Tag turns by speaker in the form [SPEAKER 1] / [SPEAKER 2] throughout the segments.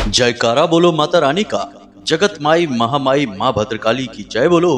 [SPEAKER 1] जयकारा बोलो माता रानी का। जगत माई महामाई माँ भद्रकाली की जय बोलो।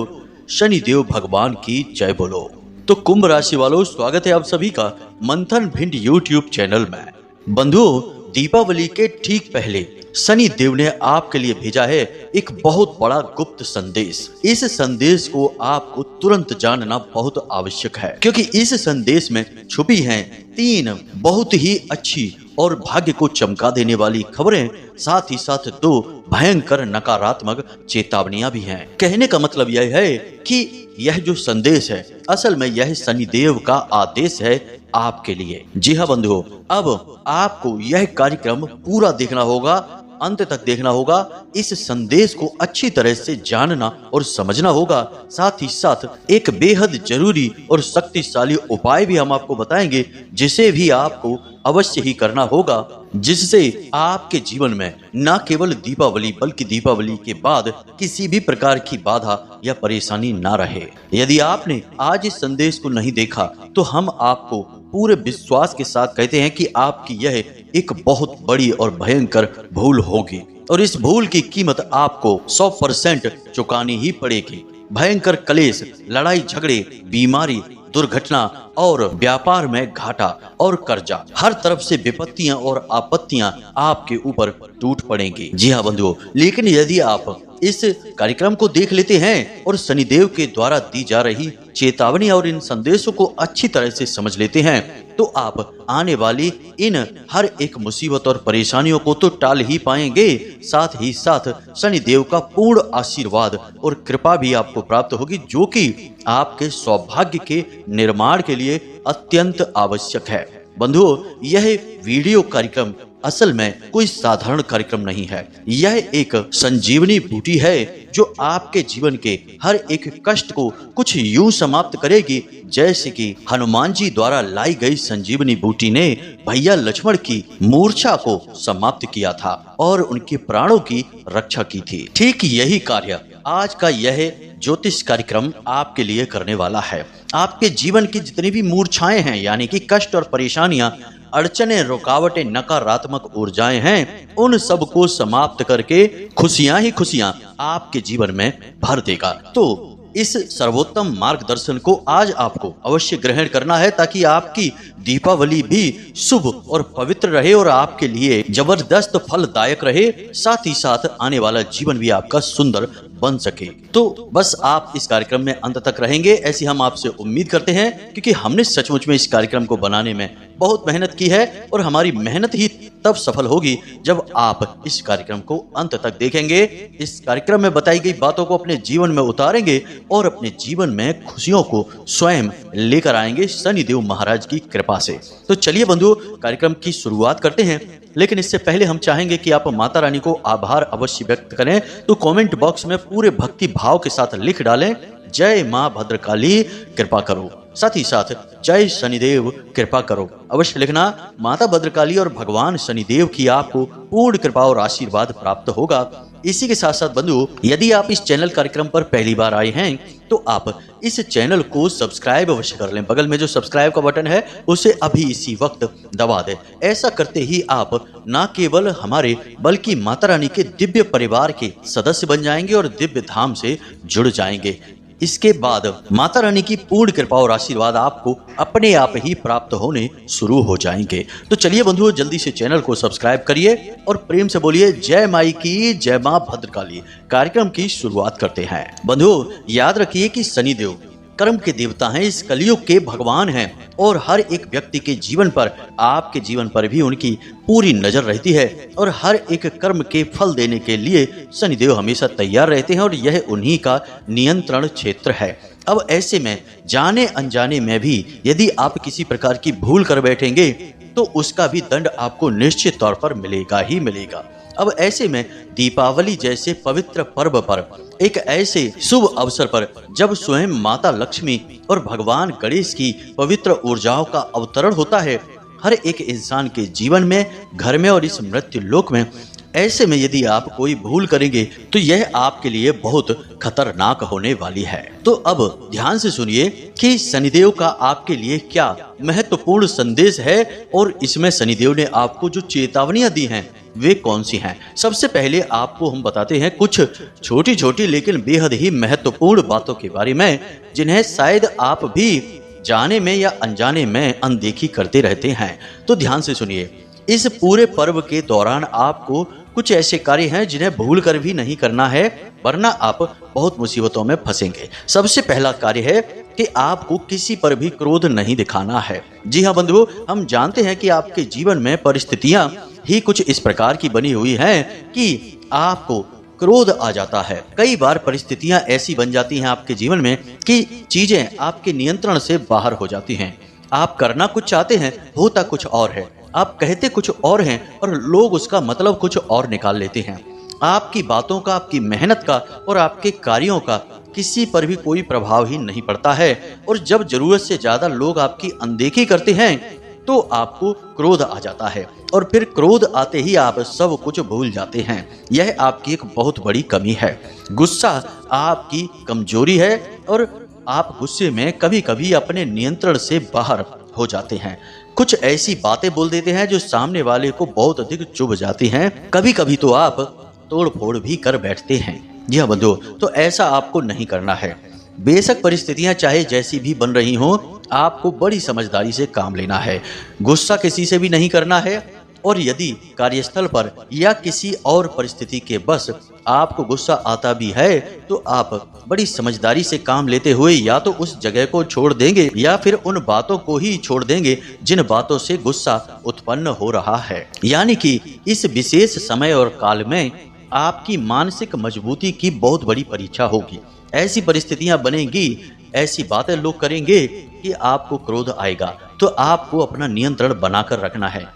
[SPEAKER 1] शनिदेव भगवान की जय बोलो। तो कुंभ राशि वालों, स्वागत है आप सभी का मंथन भिंड यूट्यूब चैनल में। बंधुओं, दीपावली के ठीक पहले शनि देव ने आपके लिए भेजा है एक बहुत बड़ा गुप्त संदेश। इस संदेश को आपको तुरंत जानना बहुत आवश्यक है, क्योंकि इस संदेश में छुपी हैं 3 बहुत ही अच्छी और भाग्य को चमका देने वाली खबरें, साथ ही साथ 2 भयंकर नकारात्मक चेतावनियां भी हैं। कहने का मतलब यह है कि यह जो संदेश है, असल में यह शनिदेव का आदेश है आपके लिए। जी हाँ बंधुओं, अब आपको यह कार्यक्रम पूरा देखना होगा, अंत तक देखना होगा। इस संदेश को अच्छी तरह से जानना और समझना होगा। साथ ही साथ एक बेहद जरूरी और शक्तिशाली उपाय भी हम आपको बताएंगे, जिसे भी आपको अवश्य ही करना होगा, जिससे आपके जीवन में न केवल दीपावली बल्कि दीपावली के बाद किसी भी प्रकार की बाधा या परेशानी ना रहे। यदि आपने आज इस संदेश को नहीं देखा तो हम आपको पूरे विश्वास के साथ कहते हैं कि आपकी यह एक बहुत बड़ी और भयंकर भूल होगी, और इस भूल की कीमत आपको 100% चुकानी ही पड़ेगी। भयंकर क्लेश, लड़ाई झगड़े, बीमारी, दुर्घटना और व्यापार में घाटा और कर्जा, हर तरफ से विपत्तियां और आपत्तियां आपके ऊपर टूट पड़ेंगी। जी हाँ बंधुओं, लेकिन यदि आप इस कार्यक्रम को देख लेते हैं और शनिदेव के द्वारा दी जा रही चेतावनी और इन संदेशों को अच्छी तरह से समझ लेते हैं, तो आप आने वाली इन हर एक मुसीबत और परेशानियों को तो टाल ही पाएंगे। साथ ही साथ शनिदेव का पूर्ण आशीर्वाद और कृपा भी आपको प्राप्त होगी, जो कि आपके सौभाग्य के निर्माण के लिए अत्यंत आवश्यक है। बंधुओं, यह वीडियो कार्यक्रम असल में कोई साधारण कार्यक्रम नहीं है। यह एक संजीवनी बूटी है जो आपके जीवन के हर एक कष्ट को कुछ यूं समाप्त करेगी, जैसे कि हनुमान जी द्वारा लाई गई संजीवनी बूटी ने भैया लक्ष्मण की मूर्छा को समाप्त किया था और उनके प्राणों की रक्षा की थी। ठीक यही कार्य आज का यह ज्योतिष कार्यक्रम आपके लिए करने वाला है। आपके जीवन की जितनी भी मूर्छाएं हैं, यानी कि कष्ट और परेशानियां, अड़चने, रुकावटें, नकारात्मक ऊर्जाएं हैं, उन सब को समाप्त करके खुशियां ही खुशियां आपके जीवन में भर देगा। तो इस सर्वोत्तम मार्गदर्शन को आज आपको अवश्य ग्रहण करना है, ताकि आपकी दीपावली भी शुभ और पवित्र रहे और आपके लिए जबरदस्त फलदायक रहे। साथ ही साथ आने वाला जीवन भी आपका सुंदर बन सके। तो बस आप इस कार्यक्रम में अंत तक रहेंगे, ऐसी हम आपसे उम्मीद करते हैं, क्योंकि हमने सचमुच में इस कार्यक्रम को बनाने में बहुत मेहनत की है और हमारी मेहनत ही तब सफल होगी जब आप इस कार्यक्रम को अंत तक देखेंगे। इस कार्यक्रम में बताई गई बातों को अपने जीवन में उतारेंगे और अपने जीवन में खुशियों को स्वयं लेकर आएंगे शनिदेव महाराज की कृपा से। तो चलिए बंधुओं, कार्यक्रम की शुरुआत करते हैं। लेकिन इससे पहले हम चाहेंगे कि आप माता रानी को आभार अवश्य व्यक्त करें। तो कमेंट बॉक्स में पूरे भक्ति भाव के साथ लिख डालें, जय माँ भद्रकाली कृपा करो। साथ ही साथ जय शनिदेव कृपा करो अवश्य लिखना। माता भद्रकाली और भगवान शनिदेव की आपको पूर्ण कृपा और आशीर्वाद प्राप्त होगा। इसी के साथ साथ बंधु, यदि आप इस चैनल कार्यक्रम पर पहली बार आए हैं तो आप इस चैनल को सब्सक्राइब अवश्य कर लें। बगल में जो सब्सक्राइब का बटन है उसे अभी इसी वक्त दबा दें। ऐसा करते ही आप न केवल हमारे बल्कि माता रानी के दिव्य परिवार के सदस्य बन जाएंगे और दिव्य धाम से जुड़ जाएंगे। इसके बाद माता रानी की पूर्ण कृपा और आशीर्वाद आपको अपने आप ही प्राप्त होने शुरू हो जाएंगे। तो चलिए बंधुओं, जल्दी से चैनल को सब्सक्राइब करिए और प्रेम से बोलिए जय माई की, जय मां भद्रकाली। कार्यक्रम की शुरुआत करते हैं। बंधुओं, याद रखिए कि शनिदेव कर्म के देवता हैं, इस कलयुग के भगवान हैं, और हर एक व्यक्ति के जीवन पर, आपके जीवन पर भी उनकी पूरी नजर रहती है और हर एक कर्म के फल देने के लिए शनिदेव हमेशा तैयार रहते हैं और यह उन्हीं का नियंत्रण क्षेत्र है। अब ऐसे में जाने अनजाने में भी यदि आप किसी प्रकार की भूल कर बैठेंगे तो उसका भी दंड आपको निश्चित तौर पर मिलेगा ही मिलेगा। अब ऐसे में दीपावली जैसे पवित्र पर्व पर, एक ऐसे शुभ अवसर पर जब स्वयं माता लक्ष्मी और भगवान गणेश की पवित्र ऊर्जाओं का अवतरण होता है हर एक इंसान के जीवन में, घर में और इस मृत्यु लोक में, ऐसे में यदि आप कोई भूल करेंगे तो यह आपके लिए बहुत खतरनाक होने वाली है। तो अब ध्यान से सुनिए कि शनिदेव का आपके लिए क्या महत्वपूर्ण संदेश है और इसमें शनिदेव ने आपको जो चेतावनियां दी हैं वे कौन सी हैं? सबसे पहले आपको हम बताते हैं कुछ छोटी छोटी लेकिन बेहद ही महत्वपूर्ण बातों के बारे में, जिन्हें शायद आप भी जाने में या अनजाने में अनदेखी करते रहते हैं। तो ध्यान से सुनिए। इस पूरे पर्व के दौरान आपको कुछ ऐसे कार्य हैं जिन्हें भूल कर भी नहीं करना है, वरना आप बहुत मुसीबतों में फंसेंगे। सबसे पहला कार्य है कि आपको किसी पर भी क्रोध नहीं दिखाना है। जी हाँ बंधुओं, हम जानते हैं कि आपके जीवन में परिस्थितियां ही कुछ इस प्रकार की बनी हुई हैं कि आपको क्रोध आ जाता है। कई बार परिस्थितियां ऐसी बन जाती हैं आपके जीवन में कि चीजें आपके नियंत्रण से बाहर हो जाती हैं। आप करना कुछ चाहते हैं, होता कुछ और है। आप कहते कुछ और हैं और लोग उसका मतलब कुछ और निकाल लेते हैं। आपकी बातों का, आपकी मेहनत का और आपके कार्यों का किसी पर भी कोई प्रभाव ही नहीं पड़ता है। और जब जरूरत से ज्यादा लोग आपकी अनदेखी करते हैं तो आपको क्रोध आ जाता है, और फिर क्रोध आते ही आप सब कुछ भूल जाते हैं। यह आपकी एक बहुत बड़ी कमी है। गुस्सा आपकी कमजोरी है और आप गुस्से में कभी कभी अपने नियंत्रण से बाहर हो जाते हैं। कुछ ऐसी बातें बोल देते हैं जो सामने वाले को बहुत अधिक चुभ जाती हैं। कभी कभी तो आप तोड़ फोड़ भी कर बैठते हैं। जी हाँ बंधुओं, तो ऐसा आपको नहीं करना है। बेशक परिस्थितियां चाहे जैसी भी बन रही हों, आपको बड़ी समझदारी से काम लेना है। गुस्सा किसी से भी नहीं करना है, और यदि कार्यस्थल पर या किसी और परिस्थिति के बस आपको गुस्सा आता भी है तो आप बड़ी समझदारी से काम लेते हुए या तो उस जगह को छोड़ देंगे या फिर उन बातों को ही छोड़ देंगे जिन बातों से गुस्सा उत्पन्न हो रहा है। यानी कि इस विशेष समय और काल में आपकी मानसिक मजबूती की बहुत बड़ी परीक्षा होगी। ऐसी परिस्थितियां बनेंगी, ऐसी बातें लोग करेंगे कि आपको क्रोध आएगा, तो आपको अपना नियंत्रण बनाकर रखना है।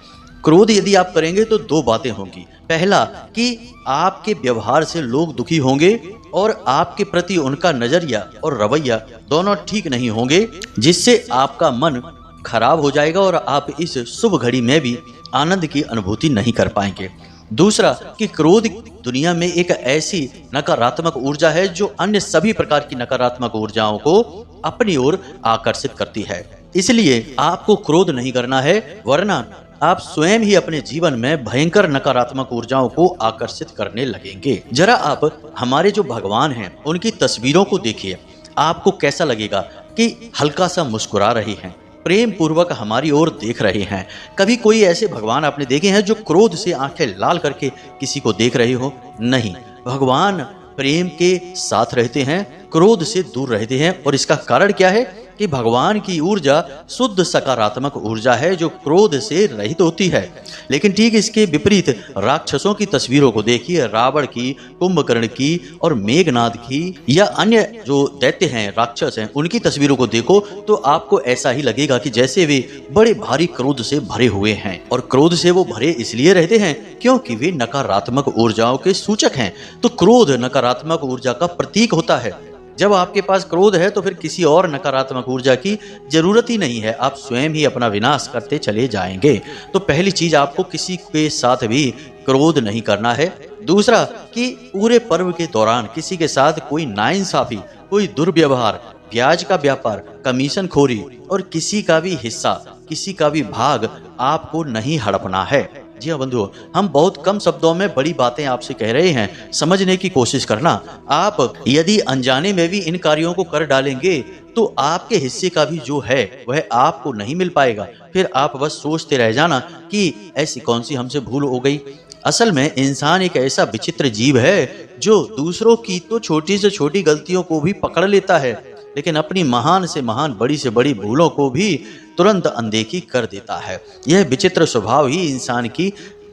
[SPEAKER 1] क्रोध यदि आप करेंगे तो दो बातें होंगी। पहला कि आपके व्यवहार से लोग दुखी होंगे और आपके प्रति उनका नजरिया और रवैया दोनों ठीक नहीं होंगे, जिससे आपका मन खराब हो जाएगा और आप इस शुभ घड़ी में भी आनंद की अनुभूति नहीं कर पाएंगे। दूसरा कि क्रोध दुनिया में एक ऐसी नकारात्मक ऊर्जा है जो अन्य सभी प्रकार की नकारात्मक ऊर्जाओं को अपनी ओर आकर्षित करती है। इसलिए आपको क्रोध नहीं करना है, वरना आप स्वयं ही अपने जीवन में भयंकर नकारात्मक ऊर्जाओं को आकर्षित करने लगेंगे। जरा आप हमारे जो भगवान हैं उनकी तस्वीरों को देखिए। आपको कैसा लगेगा कि हल्का सा मुस्कुरा रहे हैं, प्रेम पूर्वक हमारी ओर देख रहे हैं। कभी कोई ऐसे भगवान आपने देखे हैं जो क्रोध से आंखें लाल करके किसी को देख रहे हो? नहीं, भगवान प्रेम के साथ रहते हैं, क्रोध से दूर रहते हैं। और इसका कारण क्या है कि भगवान की ऊर्जा शुद्ध सकारात्मक ऊर्जा है जो क्रोध से रहित होती है। लेकिन ठीक इसके विपरीत राक्षसों की तस्वीरों को देखिए, रावण की, कुंभकर्ण की और मेघनाद की, या अन्य जो दैत्य हैं, राक्षस हैं, उनकी तस्वीरों को देखो तो आपको ऐसा ही लगेगा कि जैसे वे बड़े भारी क्रोध से भरे हुए हैं। और क्रोध से वो भरे इसलिए रहते हैं क्योंकि वे नकारात्मक ऊर्जाओं के सूचक हैं। तो क्रोध नकारात्मक ऊर्जा का प्रतीक होता है। जब आपके पास क्रोध है तो फिर किसी और नकारात्मक ऊर्जा की जरूरत ही नहीं है, आप स्वयं ही अपना विनाश करते चले जाएंगे। तो पहली चीज, आपको किसी के साथ भी क्रोध नहीं करना है। दूसरा कि पूरे पर्व के दौरान किसी के साथ कोई नाइंसाफी, कोई दुर्व्यवहार, ब्याज का व्यापार, कमीशन खोरी और किसी का भी हिस्सा, किसी का भी भाग आपको नहीं हड़पना है। जी हाँ बंधुओं, हम बहुत कम शब्दों में बड़ी बातें आपसे कह रहे हैं, समझने की कोशिश करना। आप यदि अनजाने में भी इन कार्यों को कर डालेंगे तो आपके हिस्से का भी जो है वह आपको नहीं मिल पाएगा। फिर आप बस सोचते रह जाना कि ऐसी कौन सी हमसे भूल हो गई। असल में इंसान एक ऐसा विचित्र जीव है जो दूसरों की तो छोटी से छोटी गलतियों को भी पकड़ लेता है, लेकिन अपनी महान से महान, बड़ी से बड़ी भूलों को भी तुरंत अनदेखी कर देता है। यह विचित्र स्वभाव ही इंसान की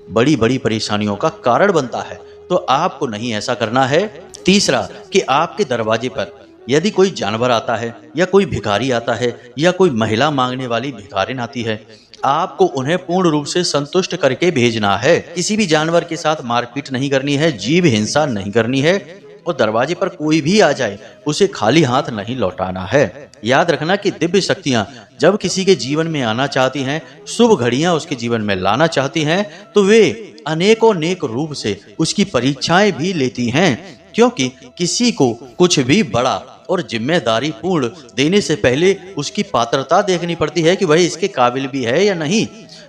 [SPEAKER 1] बड़ी बड़ी परेशानियों का कारण बनता है। तो आपको नहीं ऐसा करना है। तीसरा कि आपके दरवाजे पर यदि कोई जानवर आता है या कोई भिखारी आता है या कोई महिला मांगने वाली भिखारिन आती है, आपको उन्हें पूर्ण रूप से संतुष्ट करके भेजना है। किसी भी जानवर के साथ मारपीट नहीं करनी है, जीव हिंसा नहीं करनी है, और दरवाजे पर कोई भी आ जाए उसे खाली हाथ नहीं लौटाना है। याद रखना कि दिव्य शक्तियां जब किसी के जीवन में आना चाहती हैं, शुभ घड़ियां उसके जीवन में लाना चाहती हैं, तो वे अनेकों नेक रूप से उसकी परीक्षाएं भी लेती हैं। क्योंकि किसी को कुछ भी बड़ा और जिम्मेदारी पूर्ण देने से पहले उसकी पात्रता देखनी पड़ती है कि वह इसके काबिल भी है या नहीं।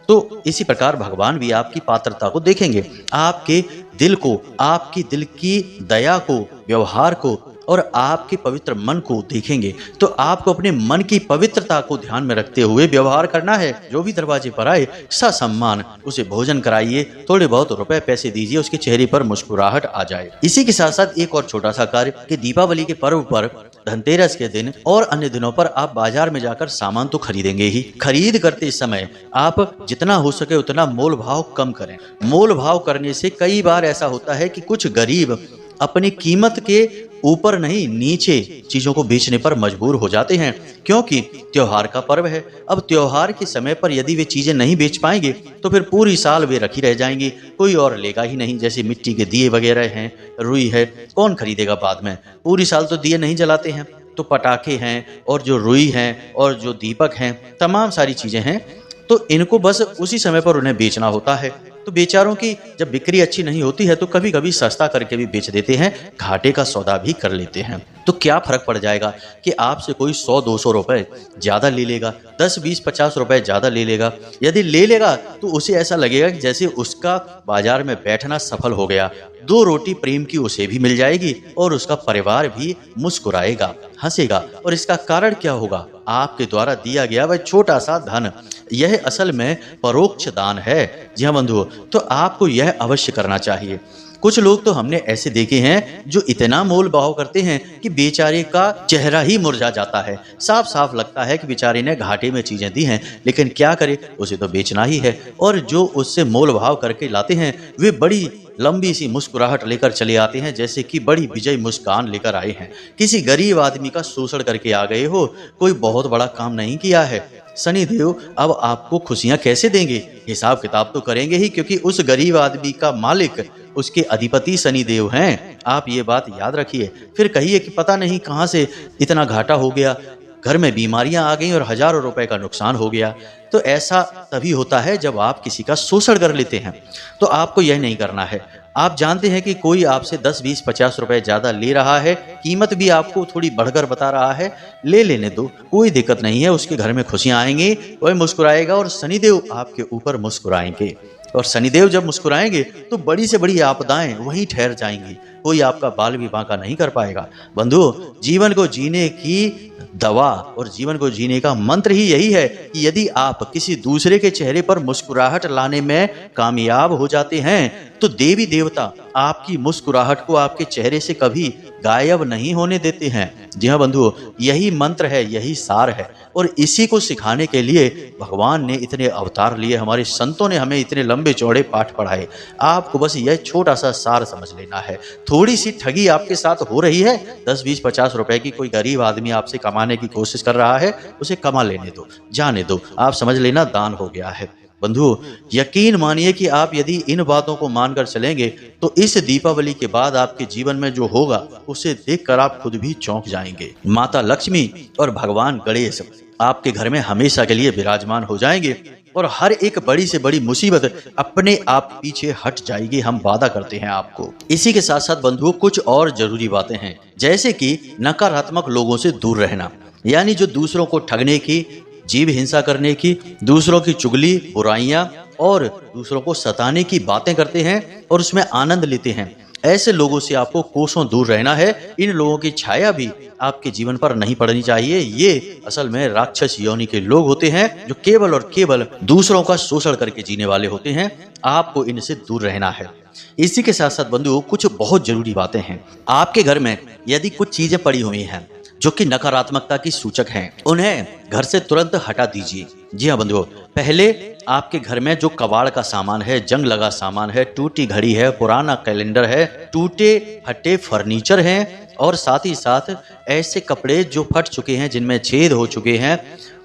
[SPEAKER 1] तो इसी प्रकार भगवान भी आपकी पात्रता को देखेंगे, आपके दिल को, आपकी दिल की दया को, व्यवहार को और आपके पवित्र मन को देखेंगे। तो आपको अपने मन की पवित्रता को ध्यान में रखते हुए व्यवहार करना है। जो भी दरवाजे पर आए ससम्मान उसे भोजन कराइए, थोड़े बहुत रुपए पैसे दीजिए, उसके चेहरे पर मुस्कुराहट आ जाए। इसी के साथ साथ एक और छोटा सा कार्य कि दीपावली के पर्व पर, धनतेरस के दिन और अन्य दिनों पर आप बाजार में जाकर सामान तो खरीदेंगे ही। खरीद करते समय आप जितना हो सके उतना मोल भाव कम करें। मोल भाव करने से कई बार ऐसा होता है कि कुछ गरीब अपनी कीमत के ऊपर नहीं नीचे चीजों को बेचने पर मजबूर हो जाते हैं, क्योंकि त्योहार का पर्व है। अब त्योहार के समय पर यदि वे चीजें नहीं बेच पाएंगे तो फिर पूरी साल वे रखी रह जाएंगी, कोई और लेगा ही नहीं। जैसे मिट्टी के दिए वगैरह हैं, रुई है, कौन खरीदेगा बाद में? पूरी साल तो दिए नहीं जलाते हैं। तो पटाखे हैं और जो रुई हैं और जो दीपक हैं, तमाम सारी चीजें हैं, तो इनको बस उसी समय पर उन्हें बेचना होता है। तो बेचारों की जब बिक्री अच्छी नहीं होती है तो कभी कभी सस्ता करके भी बेच देते हैं, घाटे का सौदा भी कर लेते हैं। तो क्या फर्क पड़ जाएगा कि आपसे कोई 100-200 रुपए ज्यादा ले लेगा, 10-20-50 रुपए ज्यादा ले लेगा। यदि ले लेगा तो उसे ऐसा लगेगा कि जैसे उसका बाजार में बैठना सफल हो गया, 2 रोटी प्रेम की उसे भी मिल जाएगी और उसका परिवार भी मुस्कुराएगा, हंसेगा। और इसका कारण क्या होगा? आपके द्वारा दिया गया वह छोटा सा धन। यह असल में परोक्ष दान है। जी हाँ बंधुओं, तो आपको यह अवश्य करना चाहिए। कुछ लोग तो हमने ऐसे देखे हैं जो इतना मोल भाव करते हैं कि बेचारे का चेहरा ही मुरझा जाता है। साफ साफ लगता है कि बेचारे ने घाटे में चीजें दी हैं, लेकिन क्या करे, उसे तो बेचना ही है। और जो उससे मोल भाव करके लाते हैं वे बड़ी लंबी सी मुस्कुराहट लेकर चले आते हैं, जैसे कि बड़ी विजय मुस्कान लेकर आए हैं। किसी गरीब आदमी का शोषण करके आ गए हो, कोई बहुत बड़ा काम नहीं किया है। शनिदेव अब आपको खुशियां कैसे देंगे? हिसाब किताब तो करेंगे ही, क्योंकि उस गरीब आदमी का मालिक, उसके अधिपति शनिदेव हैं। आप ये बात याद रखिए। फिर कहिए कि पता नहीं कहां से इतना घाटा हो गया, घर में बीमारियां आ गई और हजारों रुपए का नुकसान हो गया। तो ऐसा तभी होता है जब आप किसी का शोषण कर लेते हैं। तो आपको यह नहीं करना है। आप जानते हैं कि कोई आपसे 10-20-50 रुपए ज्यादा ले रहा है, कीमत भी आपको थोड़ी बढ़कर बता रहा है, ले लेने दो, कोई दिक्कत नहीं है। उसके घर में खुशियां आएंगी, वह मुस्कुराएगा और शनिदेव आपके ऊपर मुस्कुराएंगे। और शनिदेव जब मुस्कुराएंगे तो बड़ी से बड़ी आपदाएं वहीं ठहर जाएंगी, कोई आपका बाल भी बांका नहीं कर पाएगा। बंधु, जीवन को जीने की दवा और जीवन को जीने का मंत्र ही यही है कि यदि आप किसी दूसरे के चेहरे पर मुस्कुराहट लाने में कामयाब हो जाते हैं तो देवी देवता आपकी मुस्कुराहट को आपके चेहरे से कभी गायब नहीं होने देते हैं। जी हाँ बंधुओं, यही मंत्र है, यही सार है। और इसी को सिखाने के लिए भगवान ने इतने अवतार लिए, हमारे संतों ने हमें इतने लंबे चौड़े पाठ पढ़ाए। आपको बस यह छोटा सा सार समझ लेना है। थोड़ी सी ठगी आपके साथ हो रही है, 10-20-50 रुपए की कोई गरीब आदमी आपसे कमाने की कोशिश कर रहा है, उसे कमा लेने दो, जाने दो। आप समझ लेना दान हो गया है। बंधु, यकीन मानिए कि आप यदि इन बातों को मानकर चलेंगे तो इस दीपावली के बाद आपके जीवन में जो होगा उसे देखकर आप खुद भी चौंक जाएंगे। माता लक्ष्मी और भगवान गणेश आपके घर में हमेशा के लिए विराजमान हो जाएंगे और हर एक बड़ी से बड़ी मुसीबत अपने आप पीछे हट जाएगी। हम वादा करते हैं आपको। इसी के साथ साथ बंधुओं, कुछ और जरूरी बातें हैं, जैसे कि नकारात्मक लोगों से दूर रहना, यानी जो दूसरों को ठगने की, जीव हिंसा करने की, दूसरों की चुगली, बुराइयां और दूसरों को सताने की बातें करते हैं और उसमें आनंद लेते हैं, ऐसे लोगों से आपको कोसों दूर रहना है। इन लोगों की छाया भी आपके जीवन पर नहीं पड़नी चाहिए। ये असल में राक्षस योनि के लोग होते हैं जो केवल और केवल दूसरों का शोषण करके जीने वाले होते हैं। आपको इनसे दूर रहना है। इसी के साथ साथ बंधुओं, कुछ बहुत जरूरी बातें हैं। आपके घर में यदि कुछ चीजें पड़ी हुई हैं जो कि नकारात्मकता की सूचक हैं, उन्हें घर से तुरंत हटा दीजिए। जी हाँ बंधुओं, पहले आपके घर में जो कबाड़ का सामान है, जंग लगा सामान है, टूटी घड़ी है, पुराना कैलेंडर है, टूटे फटे फर्नीचर हैं और साथ ही साथ ऐसे कपड़े जो फट चुके हैं, जिनमें छेद हो चुके हैं,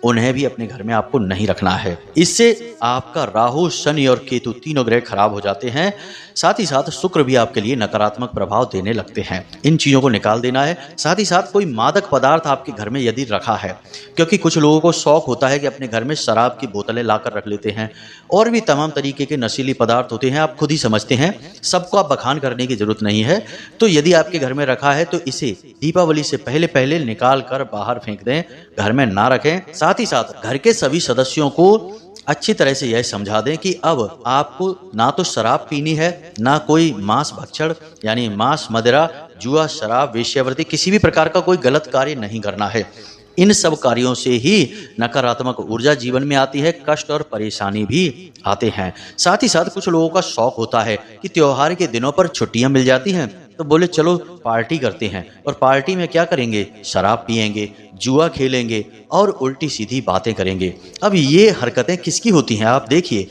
[SPEAKER 1] उन्हें भी अपने घर में आपको नहीं रखना है। इससे आपका राहु, शनि और केतु तीनों ग्रह खराब हो जाते हैं। साथ ही साथ शुक्र भी आपके लिए नकारात्मक प्रभाव देने लगते हैं। इन चीजों को निकाल देना है। साथ ही साथ कोई मादक पदार्थ आपके घर में यदि रखा है, क्योंकि कुछ लोगों को शौक होता है कि अपने घर में शराब की बोतलें लाकर रख लेते हैं और भी तमाम तरीके के नशीली पदार्थ होते हैं। आप खुद ही समझते हैं, सबको आप बखान करने की जरूरत नहीं है। तो यदि आपके घर में रखा है तो इसे दीपावली से पहले पहले निकाल कर बाहर फेंक दें, घर में ना रखें। साथ ही साथ घर के सभी सदस्यों को अच्छी तरह से यह समझा दें कि अब आपको ना तो शराब पीनी है, ना कोई मांस भक्षण यानी मांस, मदिरा, जुआ, शराब, वेश्यावृत्ति, किसी भी प्रकार का कोई गलत कार्य नहीं करना है। इन सब कार्यों से ही नकारात्मक ऊर्जा जीवन में आती है, कष्ट और परेशानी भी आते हैं। साथ ही साथ कुछ लोगों का शौक होता है कि त्योहार के दिनों पर छुट्टियां मिल जाती हैं तो बोले चलो पार्टी करते हैं, और पार्टी में क्या करेंगे, शराब पिएंगे, जुआ खेलेंगे और उल्टी सीधी बातें करेंगे। अब ये हरकतें किसकी होती हैं? आप देखिए,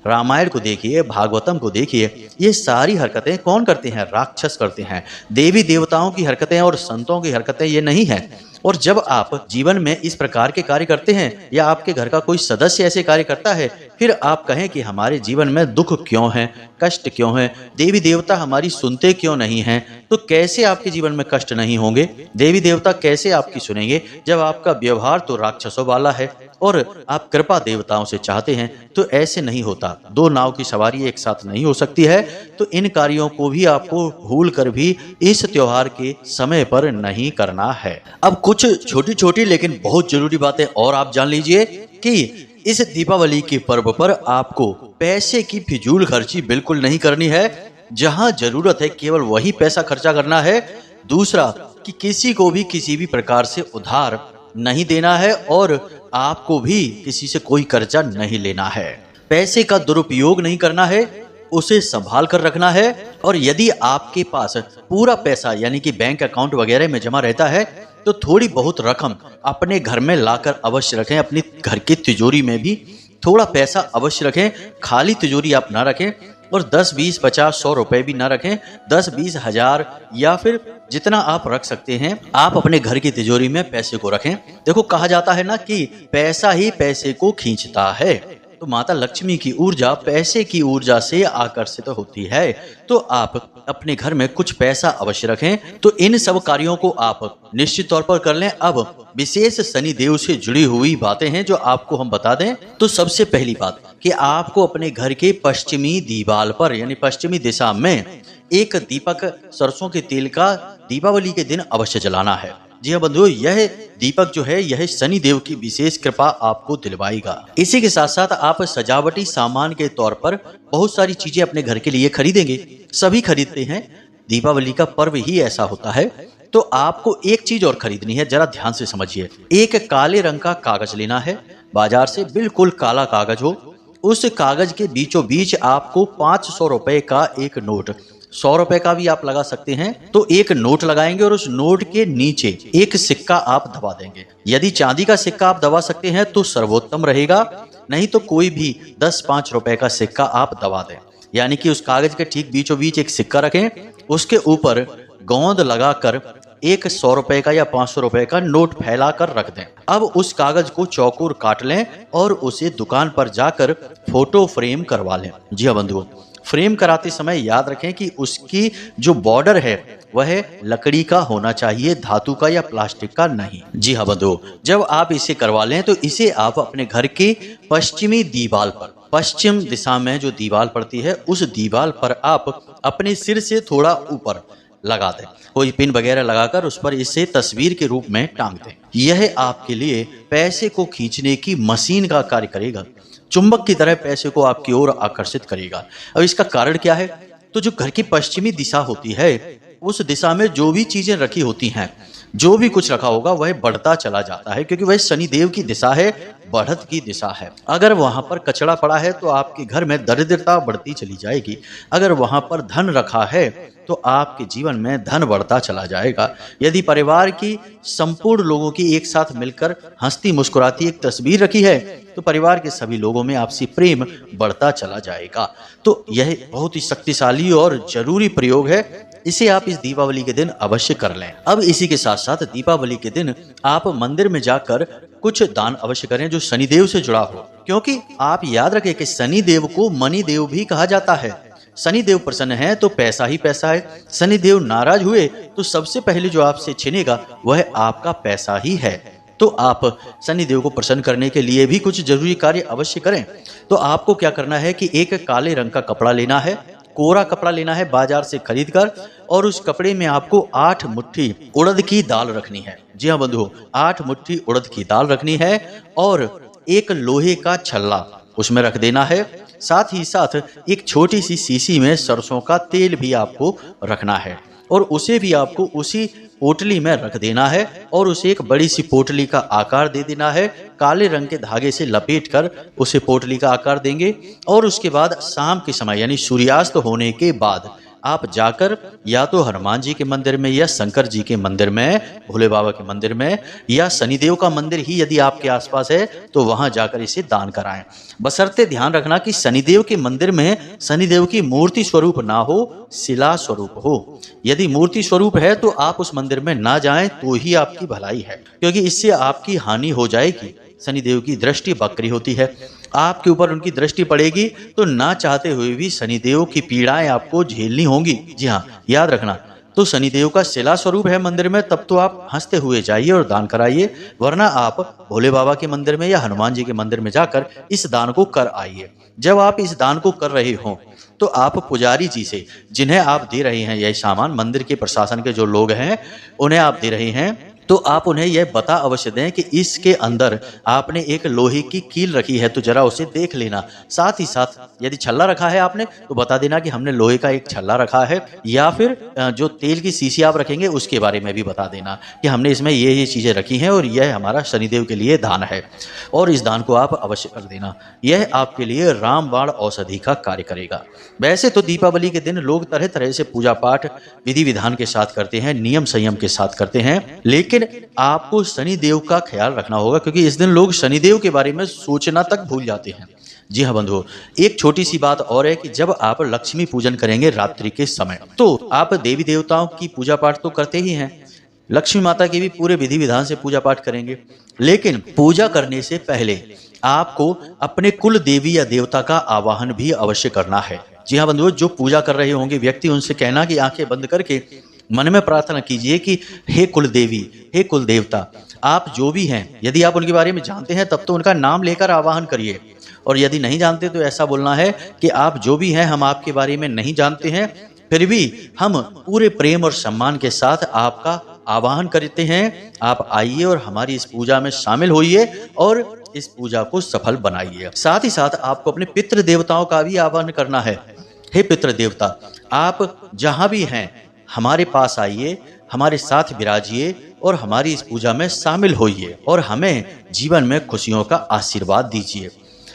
[SPEAKER 1] रामायण को देखिए, भागवतम को देखिए, ये सारी हरकतें कौन करते हैं? राक्षस करते हैं। देवी देवताओं की हरकतें और संतों की हरकतें ये नहीं है। और जब आप जीवन में इस प्रकार के कार्य करते हैं या आपके घर का कोई सदस्य ऐसे कार्य करता है, फिर आप कहें कि हमारे जीवन में दुख क्यों है, कष्ट क्यों है, देवी देवता हमारी सुनते क्यों नहीं हैं, तो कैसे आपके जीवन में कष्ट नहीं होंगे? देवी देवता कैसे आपकी सुनेंगे जब आपका व्यवहार तो राक्षसों वाला है और आप कृपा देवताओं से चाहते हैं? तो ऐसे नहीं होता। दो नाव की सवारी एक साथ नहीं हो सकती है। तो इन कार्यों को भी आपको भूल कर भी इस त्योहार के समय पर नहीं करना है। अब कुछ छोटी छोटी लेकिन बहुत जरूरी बातें और आप जान लीजिए कि इस दीपावली के पर्व पर आपको पैसे की फिजूल खर्ची बिल्कुल नहीं करनी है। जहां जरूरत है केवल वही पैसा खर्चा करना है। दूसरा कि किसी को भी किसी भी प्रकार से उधार नहीं देना है और आपको भी किसी से कोई कर्जा नहीं लेना है। पैसे का दुरुपयोग नहीं करना है, उसे संभाल कर रखना है। और यदि आपके पास पूरा पैसा यानी कि बैंक अकाउंट वगैरह में जमा रहता है तो थोड़ी बहुत रकम अपने घर में लाकर अवश्य रखें। अपनी घर की तिजोरी में भी थोड़ा पैसा अवश्य रखें। खाली तिजोरी आप ना रखें और 10, 20, 50, 100 रुपए भी ना रखें। 10, 20 हजार या फिर जितना आप रख सकते हैं आप अपने घर की तिजोरी में पैसे को रखें। देखो, कहा जाता है ना कि पैसा ही पैसे को खींचता है। तो माता लक्ष्मी की ऊर्जा पैसे की ऊर्जा से आकर्षित होती है। तो आप अपने घर में कुछ पैसा अवश्य रखें। तो इन सब कार्यों को आप निश्चित तौर पर कर लें। अब विशेष शनि देव से जुड़ी हुई बातें हैं जो आपको हम बता दें। तो सबसे पहली बात कि आपको अपने घर के पश्चिमी दीवार पर यानी पश्चिमी दिशा में एक दीपक सरसों के तेल का दीपावली के दिन अवश्य जलाना है। जी हाँ बंधुओं, यह दीपक जो है यह शनि देव की विशेष कृपा आपको दिलवाएगा। इसी के साथ साथ आप सजावटी सामान के तौर पर बहुत सारी चीजें अपने घर के लिए खरीदेंगे। सभी खरीदते हैं, दीपावली का पर्व ही ऐसा होता है। तो आपको एक चीज और खरीदनी है, जरा ध्यान से समझिए। एक काले रंग का कागज लेना है, बाजार से बिल्कुल काला कागज हो। उस कागज के बीचों बीच आपको 500 रुपए का एक नोट, 100 रुपए का भी आप लगा सकते हैं, तो एक नोट लगाएंगे और उस नोट के नीचे एक सिक्का आप दबा देंगे। यदि चांदी का सिक्का आप दबा सकते हैं तो सर्वोत्तम रहेगा, नहीं तो कोई भी 10, 5 रुपए का सिक्का आप दबा दें। यानी कि उस कागज के ठीक बीचों बीच एक सिक्का रखें, उसके ऊपर गोंद लगाकर एक 100 रुपए का या 500 रुपए का नोट फैला कर रख दें। अब उस कागज को चौकोर काट लें और उसे दुकान पर जाकर फोटो फ्रेम करवा लें। जी हाँ बंधुओं, फ्रेम कराते समय याद रखें कि उसकी जो बॉर्डर है वह लकड़ी का होना चाहिए, धातु का या प्लास्टिक का नहीं। जी हाँ बंधुओं, जब आप इसे करवा लें तो इसे आप अपने घर के पश्चिमी दीवार पर, पश्चिम दिशा में जो दीवार पड़ती है उस दीवार पर आप अपने सिर से थोड़ा ऊपर लगा दें। कोई पिन वगैरह लगाकर उस पर इसे तस्वीर के रूप में टांग दें। यह आपके लिए पैसे को खींचने की मशीन का कार्य करेगा, चुंबक की तरह पैसे को आपकी ओर आकर्षित करेगा। अब इसका कारण क्या है? तो जो घर की पश्चिमी दिशा होती है उस दिशा में जो भी चीजें रखी होती हैं, जो भी कुछ रखा होगा वह बढ़ता चला जाता है, क्योंकि वह शनि देव की दिशा है, बढ़त की दिशा है। अगर वहां पर कचरा पड़ा है तो आपके घर में दरिद्रता बढ़ती चली जाएगी। अगर वहां पर धन रखा है तो आपके जीवन में धन बढ़ता चला जाएगा। यदि परिवार की संपूर्ण लोगों की एक साथ मिलकर हंसती मुस्कुराती एक तस्वीर रखी है तो परिवार के सभी लोगों में आपसी प्रेम बढ़ता चला जाएगा। तो यह बहुत ही शक्तिशाली और जरूरी प्रयोग है, इसे आप इस दीपावली के दिन अवश्य कर लें। अब इसी के साथ साथ दीपावली के दिन आप मंदिर में जाकर कुछ दान अवश्य करें जो शनिदेव से जुड़ा हो, क्योंकि आप याद रखें कि शनिदेव को मणि देव भी कहा जाता है। शनिदेव प्रसन्न है तो पैसा ही पैसा है, शनिदेव नाराज हुए तो सबसे पहले जो आपसे छिनेगा वह आपका पैसा ही है। तो आप शनिदेव को प्रसन्न करने के लिए भी कुछ जरूरी कार्य अवश्य करें। तो आपको क्या करना है कि एक काले रंग का कपड़ा लेना है, कोरा कपड़ा लेना है बाजार से खरीद कर, और उस कपड़े में आपको 8 मुट्ठी उड़द की दाल रखनी है। जी हाँ बंधुओं, 8 मुट्ठी उड़द की दाल रखनी है और एक लोहे का छल्ला उसमें रख देना है। साथ ही साथ एक छोटी सी शीशी में सरसों का तेल भी आपको रखना है और उसे भी आपको उसी पोटली में रख देना है और उसे एक बड़ी सी पोटली का आकार दे देना है। काले रंग के धागे से लपेट कर उसे पोटली का आकार देंगे और उसके बाद शाम के समय यानी सूर्यास्त होने के बाद आप जाकर या तो हनुमान जी के मंदिर में या शंकर जी के मंदिर में, भोले बाबा के मंदिर में या शनिदेव का मंदिर ही यदि आपके आसपास है तो वहां जाकर इसे दान कराएं। बशर्ते ध्यान रखना कि शनिदेव के मंदिर में शनिदेव की मूर्ति स्वरूप ना हो, शिला स्वरूप हो। यदि मूर्ति स्वरूप है तो आप उस मंदिर में ना जाएं तो ही आपकी भलाई है, क्योंकि इससे आपकी हानि हो जाएगी। शनिदेव की दृष्टि बकरी होती है, आपके ऊपर उनकी दृष्टि पड़ेगी तो ना चाहते हुए भी शनिदेव की पीड़ाएं आपको झेलनी होंगी। जी हाँ, याद रखना। तो शनिदेव का शिला स्वरूप है मंदिर में, तब तो आप हंसते हुए जाइए और दान कराइए, वरना आप भोले बाबा के मंदिर में या हनुमान जी के मंदिर में जाकर इस दान को कर आइए। जब आप इस दान को कर रहे हो तो आप पुजारी जी से, जिन्हें आप दे रहे हैं यह सामान, मंदिर के प्रशासन के जो लोग हैं उन्हें आप दे रहे हैं, तो आप उन्हें यह बता अवश्य दें कि इसके अंदर आपने एक लोहे की कील रखी है तो जरा उसे देख लेना। साथ ही साथ यदि छल्ला रखा है आपने तो बता देना कि हमने लोहे का एक छल्ला रखा है, या फिर जो तेल की शीशी आप रखेंगे उसके बारे में भी बता देना कि हमने इसमें ये चीज़ें रखी हैं और यह हमारा शनिदेव के लिए दान है और इस दान को आप अवश्य कर देना। यह आपके लिए रामबाण औषधि का कार्य करेगा। वैसे तो दीपावली के दिन लोग तरह तरह से पूजा पाठ विधि विधान के साथ करते हैं, नियम संयम के साथ करते हैं, लेकिन आपको शनिदेव का ख्याल रखना होगा, क्योंकि इस दिन लोग शनिदेव के बारे में सोचना तक भूल जाते हैं। जी हाँ बंधुओं, एक छोटी सी बात और है कि जब आप लक्ष्मी पूजन करेंगे रात्रि के समय, तो आप देवी देवताओं की पूजा पाठ तो करते ही हैं, लक्ष्मी माता की भी पूरे विधि विधान से पूजा पाठ करेंगे, लेकिन पूजा करने से पहले आपको अपने कुल देवी या देवता का आवाहन भी अवश्य करना है। जी हाँ बंधुओं, जो पूजा कर रहे होंगे व्यक्ति, उनसे कहना कि आंखें बंद करके मन में प्रार्थना कीजिए कि हे कुल देवी, हे कुल देवता, आप जो भी हैं, यदि आप उनके बारे में जानते हैं तब तो उनका नाम लेकर आवाहन करिए, और यदि नहीं जानते तो ऐसा बोलना है कि आप जो भी हैं हम आपके बारे में नहीं जानते हैं, फिर भी हम पूरे प्रेम और सम्मान के साथ आपका आवाहन करते हैं। आप आइए और हमारी इस पूजा में शामिल होइए और इस पूजा को सफल बनाइए। साथ ही साथ आपको अपने पितृ देवताओं का भी आह्वान करना है। हे पितृ देवता, आप जहां भी हैं हमारे पास आइए, हमारे साथ विराजिए और हमारी इस पूजा में शामिल होइए और हमें जीवन में खुशियों का आशीर्वाद दीजिए।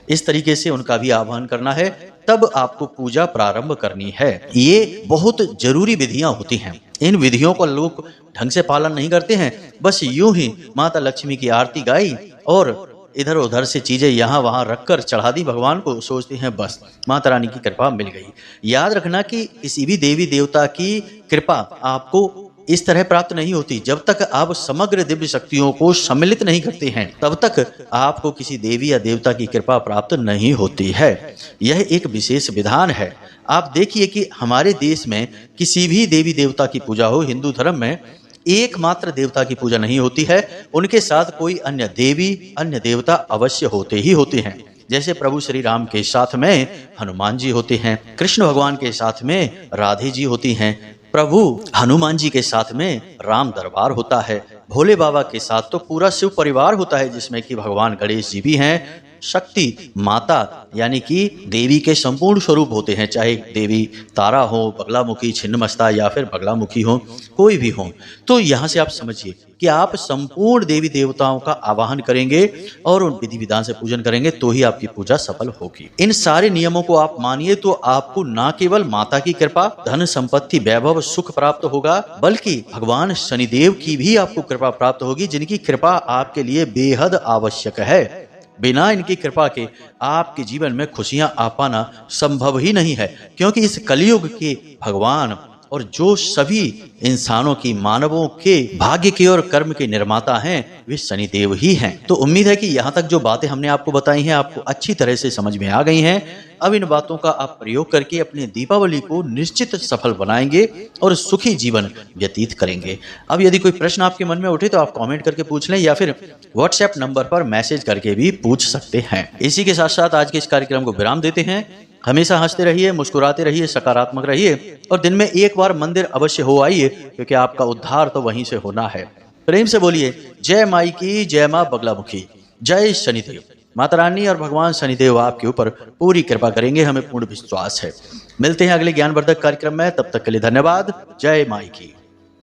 [SPEAKER 1] इस तरीके से उनका भी आह्वान करना है, तब आपको पूजा प्रारंभ करनी है। ये बहुत जरूरी विधियां होती हैं, इन विधियों को लोग ढंग से पालन नहीं करते हैं, बस यूं ही माता लक्ष्मी की आरती गाई और इधर उधर से चीजें यहाँ वहाँ रखकर चढ़ा दी भगवान को, सोचते हैं बस माता रानी की कृपा मिल गई। याद रखना कि किसी भी देवी देवता की कृपा आपको इस तरह प्राप्त नहीं होती। जब तक आप समग्र दिव्य शक्तियों को सम्मिलित नहीं करते हैं तब तक आपको किसी देवी या देवता की कृपा प्राप्त नहीं होती है। यह एक विशेष विधान है। आप देखिए कि हमारे देश में किसी भी देवी देवता की पूजा हो, हिंदू धर्म में एकमात्र देवता की पूजा नहीं होती है, उनके साथ कोई अन्य देवी अन्य देवता अवश्य होते ही होते हैं। जैसे प्रभु श्री राम के साथ में हनुमान जी होते हैं, कृष्ण भगवान के साथ में राधे जी होती हैं, प्रभु हनुमान जी के साथ में राम दरबार होता है, भोले बाबा के साथ तो पूरा शिव परिवार होता है, जिसमें कि भगवान गणेश जी भी हैं, शक्ति माता यानी कि देवी के संपूर्ण स्वरूप होते हैं, चाहे देवी तारा हो, बगलामुखी, छिन्नमस्ता या फिर बगलामुखी हो, कोई भी हो। तो यहाँ से आप समझिए कि आप संपूर्ण देवी देवताओं का आवाहन करेंगे और उन विधि विधान से पूजन करेंगे तो ही आपकी पूजा सफल होगी। इन सारे नियमों को आप मानिए तो आपको न केवल माता की कृपा, धन संपत्ति, वैभव, सुख प्राप्त होगा, बल्कि भगवान शनिदेव की भी आपको कृपा प्राप्त होगी, जिनकी कृपा आपके लिए बेहद आवश्यक है। बिना इनकी कृपा के आपके जीवन में खुशियां आ पाना संभव ही नहीं है, क्योंकि इस कलयुग के भगवान और जो सभी इंसानों की, मानवों के भाग्य के और कर्म के निर्माता हैं, वे शनिदेव ही हैं। तो उम्मीद है कि यहाँ तक जो बातें हमने आपको बताई हैं आपको अच्छी तरह से समझ में आ गई हैं। अब इन बातों का आप प्रयोग करके अपनी दीपावली को निश्चित सफल बनाएंगे और सुखी जीवन व्यतीत करेंगे। अब यदि कोई प्रश्न आपके मन में उठे तो आप कमेंट करके पूछ लें या फिर व्हाट्सएप नंबर पर मैसेज करके भी पूछ सकते हैं। इसी के साथ साथ आज के इस कार्यक्रम को विराम देते हैं। हमेशा हंसते रहिए, मुस्कुराते रहिए, सकारात्मक रहिए और दिन में एक बार मंदिर अवश्य हो आइए, क्योंकि आपका उद्धार तो वहीं से होना है। प्रेम से बोलिए जय माई की, जय मां बगलामुखी, जय शनिदेव। माता रानी और भगवान शनिदेव आपके ऊपर पूरी कृपा करेंगे, हमें पूर्ण विश्वास है। मिलते हैं अगले ज्ञानवर्धक कार्यक्रम में, तब तक के लिए धन्यवाद। जय माई की।